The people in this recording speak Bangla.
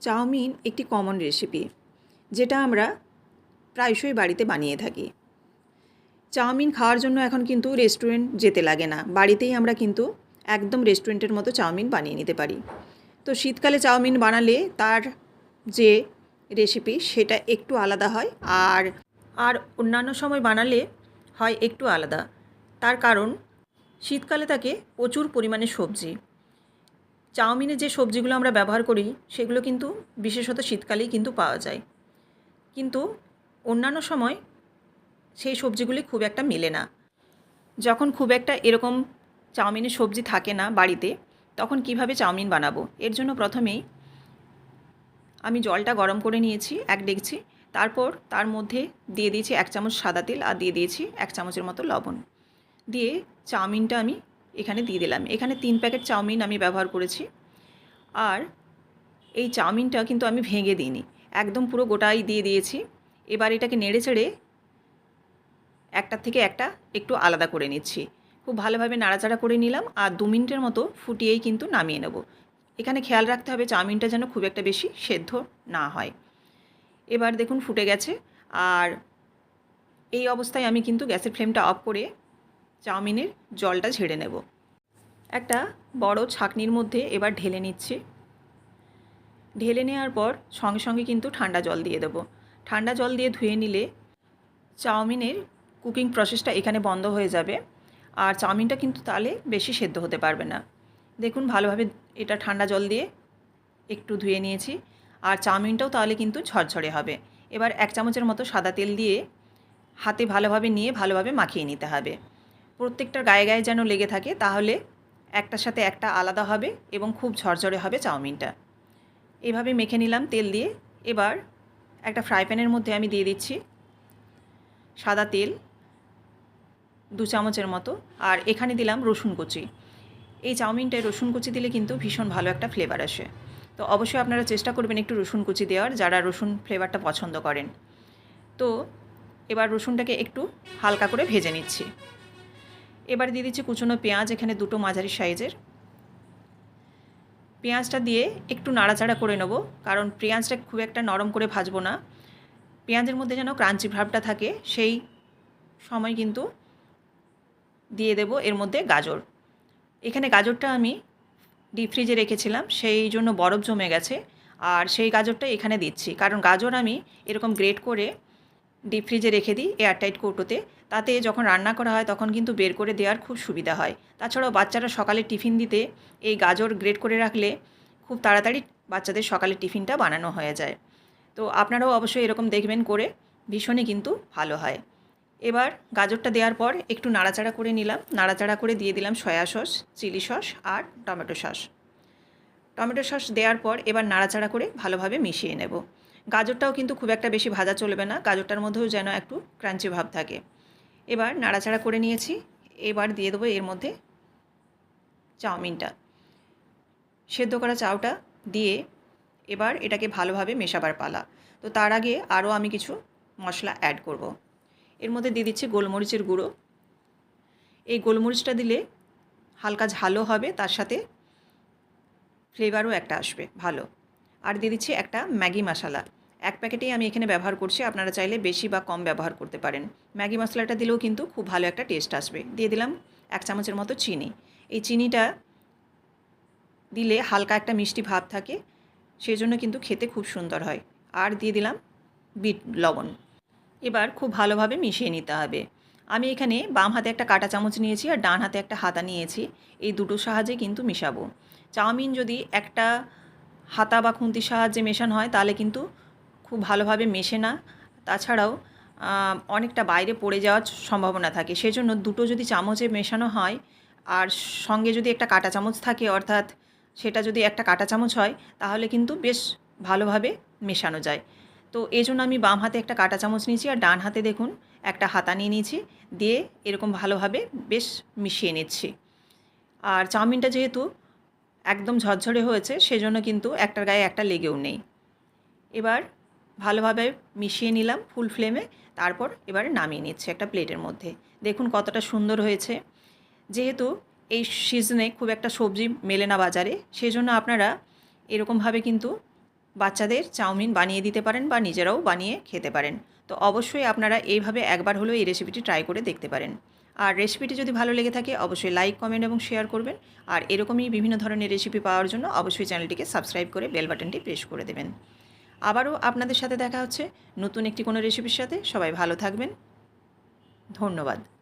চাউমিন একটি কমন রেসিপি, যেটা আমরা প্রায়শই বাড়িতে বানিয়ে থাকি। চাউমিন খাওয়ার জন্য এখন কিন্তু রেস্টুরেন্ট যেতে লাগে না, বাড়িতেই আমরা কিন্তু একদম রেস্টুরেন্টের মতো চাউমিন বানিয়ে নিতে পারি। তো শীতকালে চাউমিন বানালে তার যে রেসিপি সেটা একটু আলাদা হয়, আর অন্যান্য সময় বানালে হয় একটু আলাদা। তার কারণ শীতকালে থাকে প্রচুর পরিমাণে সবজি। চাউমিনে যে সবজিগুলো আমরা ব্যবহার করি সেগুলো কিন্তু বিশেষত শীতকালেই কিন্তু পাওয়া যায়, কিন্তু অন্যান্য সময় সেই সবজিগুলি খুব একটা মেলে না। যখন খুব একটা এরকম চাউমিনের সবজি থাকে না বাড়িতে, তখন কিভাবে চাউমিন বানাবো? এর জন্য প্রথমেই আমি জলটা গরম করে নিয়েছি 1 ডেকচি। তারপর তার মধ্যে দিয়ে দিয়েছি 1 চামচ সাদা তেল আর দিয়ে দিয়েছি 1 চামচের মতো লবণ। দিয়ে চাউমিনটা আমি এখানে দিয়ে দিলাম। এখানে 3 প্যাকেট চাউমিন আমি ব্যবহার করেছি। আর এই চাউমিনটা কিন্তু আমি ভেঙে দিইনি, একদম পুরো গোটাই দিয়ে দিয়েছি। এবার এটাকে নেড়ে চেড়ে একটার থেকে একটা একটু আলাদা করে নিচ্ছি। খুব ভালোভাবে নাড়াচাড়া করে নিলাম আর 2 মিনিটের মতো ফুটিয়েই কিন্তু নামিয়ে নেব। এখানে খেয়াল রাখতে হবে চাউমিনটা যেন খুব একটা বেশি সেদ্ধ না হয়। এবার দেখুন ফুটে গেছে, আর এই অবস্থায় আমি কিন্তু গ্যাসের ফ্লেমটা অফ করে চাউমিনের জলটা ঝেড়ে নেব। একটা বড় ছাঁকনির মধ্যে এবার ঢেলে নিচ্ছি। ঢেলে নেওয়ার পর সঙ্গে সঙ্গে কিন্তু ঠান্ডা জল দিয়ে দেবো। ঠান্ডা জল দিয়ে ধুয়ে নিলে চাউমিনের কুকিং প্রসেসটা এখানে বন্ধ হয়ে যাবে, আর চাউমিনটা কিন্তু তাহলে বেশি সেদ্ধ হতে পারবে না। দেখুন ভালোভাবে এটা ঠান্ডা জল দিয়ে একটু ধুয়ে নিয়েছি, আর চাউমিনটাও তাহলে কিন্তু ঝরঝরে হবে। এবার 1 চামচের মতো সাদা তেল দিয়ে হাতে ভালোভাবে নিয়ে ভালোভাবে মাখিয়ে নিতে হবে। প্রত্যেকটার গায়ে গায়ে যেন লেগে থাকে, তাহলে একটার সাথে একটা আলাদা হবে এবং খুব ঝরঝরে হবে চাউমিনটা। এভাবে মেখে নিলাম তেল দিয়ে। এবার একটা ফ্রাই প্যানের মধ্যে আমি দিয়ে দিচ্ছি সাদা তেল 2 চামচের মতো, আর এখানে দিলাম রসুন কুচি। এই চাউমিনটায় রসুন কুচি দিলে কিন্তু ভীষণ ভালো একটা ফ্লেভার আসে। তো অবশ্যই আপনারা চেষ্টা করবেন একটু রসুন কুচি দেওয়ার, যারা রসুন ফ্লেভারটা পছন্দ করেন। তো এবার রসুনটাকে একটু হালকা করে ভেজে নিচ্ছি। এবার দিয়ে দিচ্ছি কুচনো পেঁয়াজ, এখানে 2টো মাঝারি সাইজের। পেঁয়াজটা দিয়ে একটু নাড়াচাড়া করে নেব, কারণ পেঁয়াজটা খুব একটা নরম করে ভাজবো না। পেঁয়াজের মধ্যে যেন ক্রাঞ্চি ভাবটা থাকে, সেই সময় কিন্তু দিয়ে দেব এর মধ্যে গাজর। এখানে গাজরটা আমি ডিপ ফ্রিজে রেখেছিলাম, সেই জন্য বরফ জমে গেছে, আর সেই গাজরটা এখানে দিচ্ছি। কারণ গাজর আমি এরকম গ্রেট করে ডিপ ফ্রিজে রেখে দিই এয়ারটাইট কৌটোতে, তাতে যখন রান্না করা হয় তখন কিন্তু বের করে দেওয়ার খুব সুবিধা হয়। তাছাড়াও বাচ্চারা সকালে টিফিন দিতে এই গাজর গ্রেট করে রাখলে খুব তাড়াতাড়ি বাচ্চাদের সকালে টিফিনটা বানানো হয়ে যায়। তো আপনারাও অবশ্যই এরকম দেখবেন করে, ভীষণই কিন্তু ভালো হয়। এবার গাজরটা দেওয়ার পর একটু নাড়াচাড়া করে নিলাম। নাড়াচাড়া করে দিয়ে দিলাম সয়া সস, চিলি সস আর টমেটো সস। টমেটো সস দেওয়ার পর এবার নাড়াচাড়া করে ভালোভাবে মিশিয়ে নেব। গাজরটাও কিন্তু খুব একটা বেশি ভাজা চলবে না, গাজরটার মধ্যেও যেন একটু ক্রাঞ্চি ভাব থাকে। এবার নাড়াচাড়া করে নিয়েছি। এবার দিয়ে দেবো এর মধ্যে চাউমিনটা, সেদ্ধ করা চাউটা দিয়ে এবার এটাকে ভালোভাবে মেশাবার পালা। তো তার আগে আরও আমি কিছু মশলা অ্যাড করব। এর মধ্যে দিয়ে দিচ্ছি গোলমরিচের গুঁড়ো। এই গোলমরিচটা দিলে হালকা ঝালও হবে, তার সাথে ফ্লেভারও একটা আসবে ভালো। আর দিয়ে দিচ্ছি একটা ম্যাগি মশলা। 1 প্যাকেটেই আমি এখানে ব্যবহার করছি, আপনারা চাইলে বেশি বা কম ব্যবহার করতে পারেন। ম্যাগি মশলাটা দিলেও কিন্তু খুব ভালো একটা টেস্ট আসবে। দিয়ে দিলাম 1 চামচের মতো চিনি। এই চিনিটা দিলে হালকা একটা মিষ্টি ভাব থাকে, সেই জন্য কিন্তু খেতে খুব সুন্দর হয়। আর দিয়ে দিলাম বিট লবণ। এবার খুব ভালোভাবে মিশিয়ে নিতে হবে। আমি এখানে বাম হাতে একটা কাঁটা চামচ নিয়েছি আর ডান হাতে একটা হাতা নিয়েছি, এই দুটোর সাহায্যে কিন্তু মেশাবো। চাউমিন যদি একটা হাতা বা খুন্তির সাহায্যে মেশানো হয় তাহলে কিন্তু খুব ভালোভাবে মেশে না, তাছাড়াও অনেকটা বাইরে পড়ে যাওয়ার সম্ভাবনা থাকে। সেজন্য দুটো যদি চামচে মেশানো হয় আর সঙ্গে যদি একটা কাঁটা চামচ থাকে, অর্থাৎ সেটা যদি একটা কাঁটা চামচ হয়, তাহলে কিন্তু বেশ ভালোভাবে মেশানো যায়। তো এই জন্য আমি বাম হাতে একটা কাঁটা চামচ নিয়েছি আর ডান হাতে দেখুন একটা হাতা নিয়ে নিয়েছি, দিয়ে এরকম ভালোভাবে বেশ মিশিয়ে নিচ্ছি। আর চাউমিনটা যেহেতু একদম ঝরঝরে হয়েছে, সেজন্য কিন্তু একটার গায়ে একটা লেগেও নেই। এবার ভালোভাবে মিশিয়ে নিলাম ফুল ফ্লেমে, তারপর এবারে নামিয়ে নিচ্ছি একটা প্লেটের মধ্যে। দেখুন কতটা সুন্দর হয়েছে। যেহেতু এই সিজনে খুব একটা সবজি মেলে না বাজারে, সেজন্য আপনারা এরকমভাবে কিন্তু বাচ্চাদের চাউমিন বানিয়ে দিতে পারেন বা নিজেরাও বানিয়ে খেতে পারেন। তো অবশ্যই আপনারা এইভাবে একবার হলেও এই রেসিপিটি ট্রাই করে দেখতে পারেন। আর রেসিপিটি যদি ভালো লেগে থাকে অবশ্যই লাইক, কমেন্ট এবং শেয়ার করবেন। আর এরকমই বিভিন্ন ধরনের রেসিপি পাওয়ার জন্য অবশ্যই চ্যানেলটিকে সাবস্ক্রাইব করে বেল বাটনটি প্রেস করে দেবেন। আবারও আপনাদের সাথে দেখা হচ্ছে নতুন একটি কোনো রেসিপির সাথে। সবাই ভালো থাকবেন। ধন্যবাদ।